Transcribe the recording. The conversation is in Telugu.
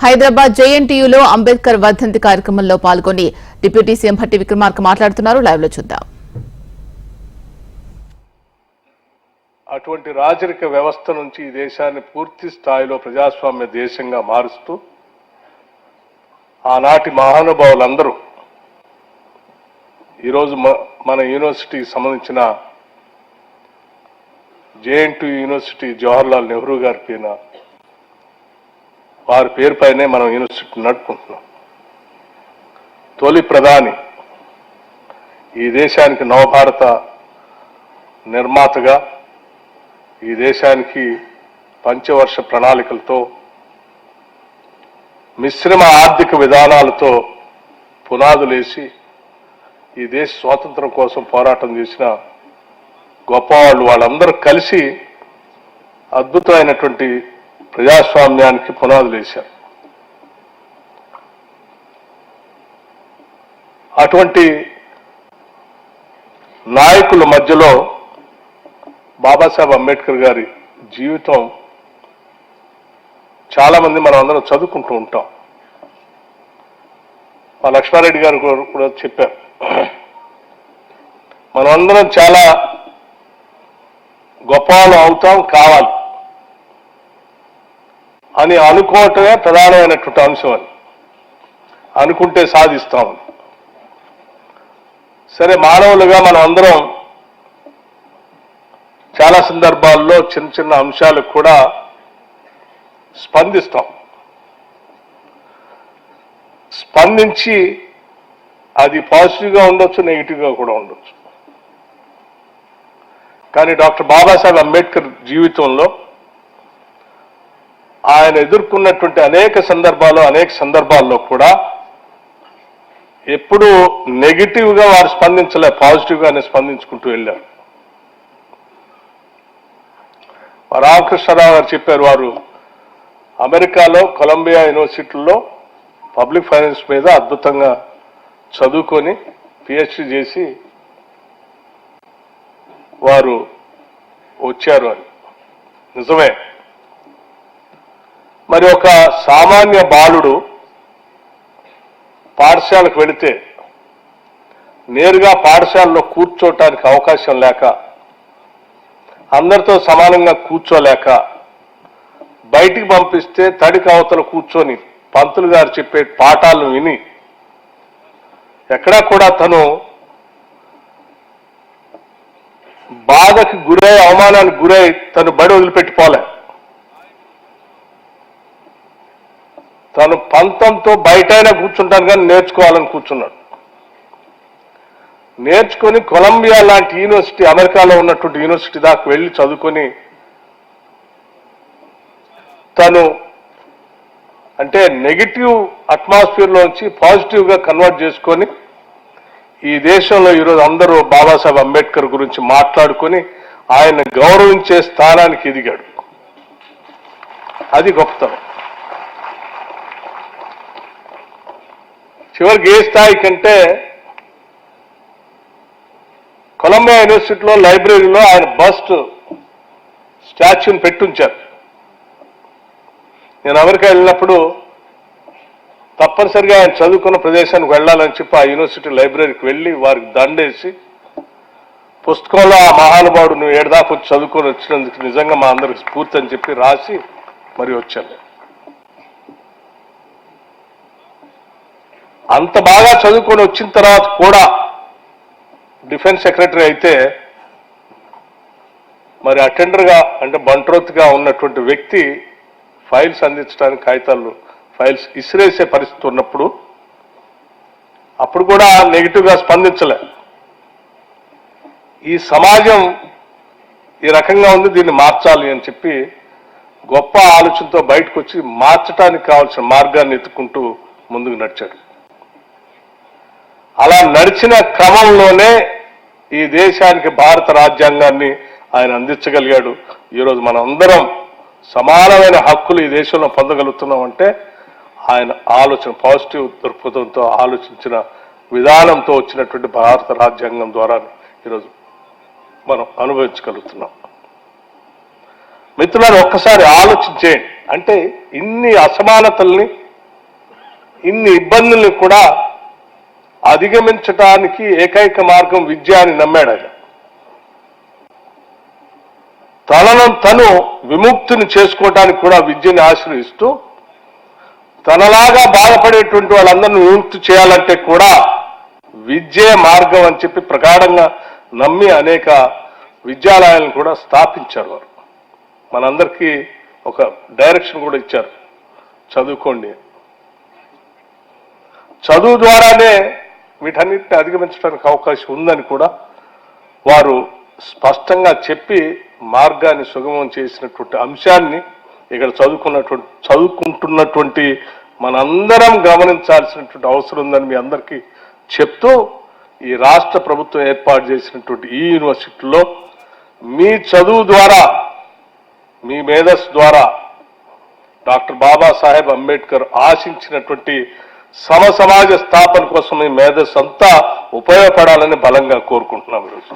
హైదరాబాద్ జేఎన్టీయూలో అంబేద్కర్ వర్ధంతి కార్యక్రమంలో పాల్గొని డిప్యూటీ సీఎం భట్టి విక్రమార్క మాట్లాడుతున్నారు. లైవ్ లో చూద్దాం. అటువంటి రాజరిక వ్యవస్థ నుంచి ఈ దేశాన్ని పూర్తి స్థాయిలో ప్రజాస్వామ్య దేశంగా మారుస్తూ ఆనాటి మహానుభావులందరూ ఈరోజు మన యూనివర్సిటీకి సంబంధించిన జేఎన్టీయూ యూనివర్సిటీ జవహర్లాల్ నెహ్రూ గారి పైన వారి పేరుపైనే మనం యూనివర్సిటీ నడుపుకుంటున్నాం. తొలి ప్రధాని, ఈ దేశానికి నవభారత నిర్మాతగా, ఈ దేశానికి పంచవర్ష ప్రణాళికలతో, మిశ్రమ ఆర్థిక విధానాలతో పునాదులేసి ఈ దేశ స్వాతంత్రం కోసం పోరాటం చేసిన గొప్పవాళ్ళు, వాళ్ళందరూ కలిసి అద్భుతమైనటువంటి ప్రజాస్వామ్యానికి పునాదులు వేశారు. అటువంటి నాయకుల మధ్యలో బాబాసాహెబ్ అంబేద్కర్ గారి జీవితం చాలా మంది మనం అందరం చదువుకుంటూ ఉంటాం. మా లక్ష్మారెడ్డి గారు కూడా చెప్పారు, మనం అందరం చాలా గొప్పవాళ్ళు అవుతాం కావాలి అని అనుకోవటమే ప్రధానమైనటువంటి అంశం. అని అనుకుంటే సాధిస్తామని. సరే, మానవులుగా మనం అందరం చాలా సందర్భాల్లో చిన్న చిన్న అంశాలకు కూడా స్పందిస్తాం. స్పందించి అది పాజిటివ్గా ఉండొచ్చు, నెగిటివ్గా కూడా ఉండొచ్చు. కానీ డాక్టర్ బాబాసాహెబ్ అంబేద్కర్ జీవితంలో ఆయన ఎదుర్కొన్నటువంటి అనేక సందర్భాల్లో కూడా ఎప్పుడూ నెగిటివ్గా వారు స్పందించలే, పాజిటివ్గానే స్పందించుకుంటూ వెళ్ళారు. రామకృష్ణరావు గారు చెప్పారు, వారు అమెరికాలో కొలంబియా యూనివర్సిటీలో పబ్లిక్ ఫైనాన్స్ మీద అద్భుతంగా చదువుకొని పిహెచ్డి చేసి వారు వచ్చారు అని. నిజమే. మరి ఒక సామాన్య బాలుడు పాఠశాలకు వెళితే నేరుగా పాఠశాలలో కూర్చోటానికి అవకాశం లేక, అందరితో సమానంగా కూర్చోలేక, బయటికి పంపిస్తే తడికి అవతల కూర్చొని పంతులు గారు చెప్పే పాఠాలను విని ఎక్కడా కూడా తను బాధకి గురై, అవమానానికి గురై తను బడి వదిలిపెట్టిపోలే. తను పంతంతో బయటైనా కూర్చుంటాను కానీ నేర్చుకోవాలని కూర్చున్నాడు. నేర్చుకొని కొలంబియా లాంటి యూనివర్సిటీ, అమెరికాలో ఉన్నటువంటి యూనివర్సిటీ దాకా వెళ్ళి చదువుకొని తను అంటే నెగిటివ్ అట్మాస్ఫియర్లోంచి పాజిటివ్గా కన్వర్ట్ చేసుకొని ఈ దేశంలో ఈరోజు అందరూ బాబాసాహెబ్ అంబేద్కర్ గురించి మాట్లాడుకొని ఆయన గౌరవించే స్థానానికి ఎదిగాడు. అది గొప్పతనం. చివరికి ఏ స్థాయి కంటే కొలంబియా యూనివర్సిటీలో లైబ్రరీలో ఆయన బస్ట్ స్టాచ్యూని పెట్టుంచారు. నేను అమెరికా వెళ్ళినప్పుడు తప్పనిసరిగా ఆయన చదువుకున్న ప్రదేశానికి వెళ్ళాలని చెప్పి ఆ యూనివర్సిటీ లైబ్రరీకి వెళ్ళి వారికి దండేసి పుస్తకంలో ఆ మహానుభావుడు నువ్వు ఏడదాకా వచ్చి చదువుకొని వచ్చినందుకు నిజంగా మా అందరికి స్ఫూర్తి అని చెప్పి రాసి మరి వచ్చాను. అంత బాగా చదువుకొని వచ్చిన తర్వాత కూడా డిఫెన్స్ సెక్రటరీ అయితే మరి అటెండర్గా అంటే బంట్రోత్గా ఉన్నటువంటి వ్యక్తి ఫైల్స్ అందించడానికి ఫైల్స్ ఇసిరేసే పరిస్థితి ఉన్నప్పుడు అప్పుడు కూడా నెగిటివ్గా స్పందించలే. ఈ సమాజం ఈ రకంగా ఉంది, దీన్ని మార్చాలి అని చెప్పి గొప్ప ఆలోచనతో బయటకు వచ్చి మార్చడానికి కావాల్సిన మార్గాన్ని ఎత్తుకుంటూ ముందుకు నడిచాడు. అలా నడిచిన క్రమంలోనే ఈ దేశానికి భారత రాజ్యాంగాన్ని ఆయన అందించగలిగాడు. ఈరోజు మనం అందరం సమానమైన హక్కులు ఈ దేశంలో పొందగలుగుతున్నామంటే ఆయన ఆలోచన, పాజిటివ్ దృక్పథంతో ఆలోచించిన విధానంతో వచ్చినటువంటి భారత రాజ్యాంగం ద్వారా ఈరోజు మనం అనుభవించగలుగుతున్నాం. మిత్రులారా, ఒక్కసారి ఆలోచించేయండి. అంటే ఇన్ని అసమానతల్ని ఇన్ని ఇబ్బందుల్ని కూడా అధిగమించడానికి ఏకైక మార్గం విద్య అని నమ్మాడు ఆయన. తనను తను విముక్తిని చేసుకోవడానికి కూడా విద్యని ఆశ్రయిస్తూ తనలాగా బాధపడేటువంటి వాళ్ళందరినీ విముక్తి చేయాలంటే కూడా విద్యే మార్గం అని చెప్పి ప్రగాఢంగా నమ్మి అనేక విద్యాలయాలను కూడా స్థాపించారు వారు. మనందరికీ ఒక డైరెక్షన్ కూడా ఇచ్చారు, చదువుకోండి. చదువు ద్వారానే వీటన్నిటిని అధిగమించడానికి అవకాశం ఉందని కూడా వారు స్పష్టంగా చెప్పి మార్గాన్ని సుగమం చేసినటువంటి అంశాన్ని ఇక్కడ చదువుకుంటున్నటువంటి మనందరం గమనించాల్సినటువంటి అవసరం ఉందని మీ అందరికీ చెప్తూ, ఈ రాష్ట్ర ప్రభుత్వం ఏర్పాటు చేసినటువంటి ఈ యూనివర్సిటీలో మీ చదువు ద్వారా, మీ మేధస్సు ద్వారా డాక్టర్ బాబాసాహెబ్ అంబేద్కర్ ఆశించినటువంటి సమాజ స్థాపన కోసం మీ మేధస్సు అంతా ఉపయోగపడాలని బలంగా కోరుకుంటున్నాం ఈరోజు.